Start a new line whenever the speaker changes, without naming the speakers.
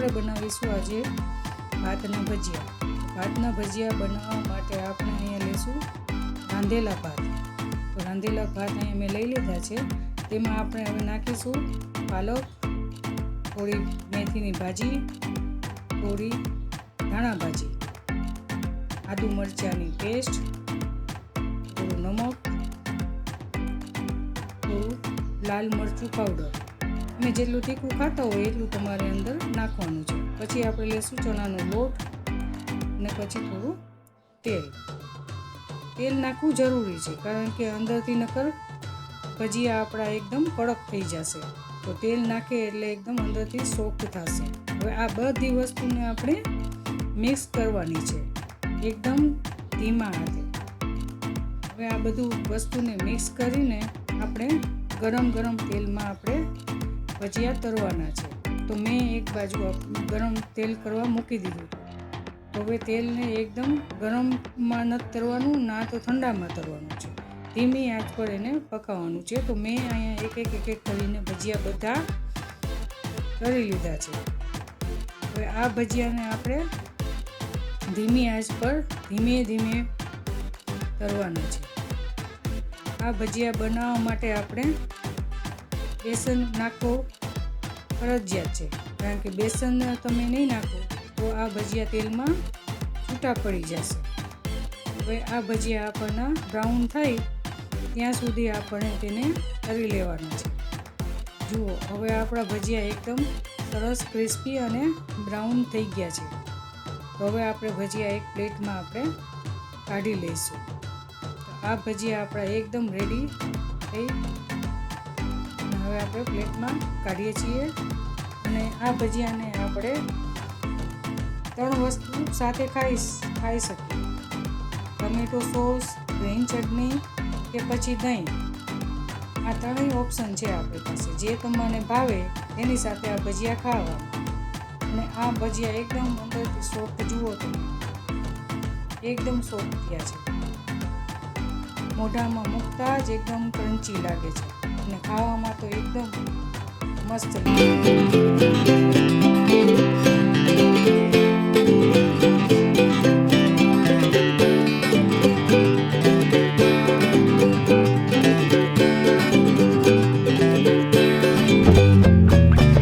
આપણે બનાવીશું આજે ભાતના ભજીયા. ભાતના ભજીયા બનાવવા માટે આપણે અહીંયા લઈશું રાંધેલા ભાત. તો રાંધેલા ભાત અહીંયા મેં લઈ લીધા છે. તેમાં આપણે હવે નાખીશું પાલક, થોડી મેથીની ભાજી, થોડી ધાણા ભાજી, આદુ મરચાંની પેસ્ટ, થોડું નમક, થોડું લાલ મરચું પાવડર. તમે જેટલું તીખું ખાતા હોય એટલું તમારે અંદર નાખવાનું છે. પછી આપણે લઈશું ચણાનો લોટ અને પછી થોડું તેલ. તેલ નાખવું જરૂરી છે કારણ કે અંદરથી નકર ભજીયા આપણા એકદમ કડક થઈ જશે. તો તેલ નાખે એટલે એકદમ અંદરથી સોફ્ટ થશે. હવે આ બધી વસ્તુને આપણે મિક્સ કરવાની છે એકદમ ધીમા હાથે. હવે આ બધું વસ્તુને મિક્સ કરીને આપણે ગરમ તેલમાં આપણે ભજીયા તળવાના છે. તો મેં એક બાજુ ગરમ તેલ કરવા મૂકી દીધું. તો હવે તેલને એકદમ ગરમમાં નથી તળવાનું, ના તો ઠંડામાં તળવાનું છે. ધીમી આંચ પર એને પકાવવાનું છે. તો મેં અહીંયા એક એક કરીને ભજીયા બધા તળી લીધા છે. હવે આ ભજીયાને આપણે ધીમી આંચ પર ધીમે તળવાના છે. આ ભજીયા બનાવવા માટે આપણે બેસન નાખવો ફરજિયાત છે, કારણ કે બેસન તમે નહીં નાખો તો આ ભજીયા તેલમાં છૂટા પડી જશે. હવે આ ભજીયા આપણને બ્રાઉન થાય ત્યાં સુધી આપણે તેને તળી લેવાના છે. જુઓ, હવે આપણા ભજીયા એકદમ સરસ ક્રિસ્પી અને બ્રાઉન થઈ ગયા છે. તો હવે આપણે ભજીયા એક પ્લેટમાં આપણે કાઢી લઈશું. તો આ ભજીયા આપણા એકદમ રેડી થઈ. હવે આપણે પ્લેટમાં કાઢીએ છીએ. અને આ ભજીયાને આપણે 3 વસ્તુ સાથે ખાઈ શકીએ. ટમેટો સોસ, ગ્રીન ચટણી કે પછી દહીં. આ 3 ઓપ્શન છે આપણી પાસે. જે તમને ભાવે એની સાથે આ ભજીયા ખાવા. અને આ ભજીયા એકદમ અંદરથી સોફ્ટ, જુઓ તમે એકદમ સોફ્ટ થયા છે. મોઢામાં મૂકતા જ એકદમ ક્રન્ચી લાગે છે અને ખાવામાં તો એકદમ મસ્ત લાગે.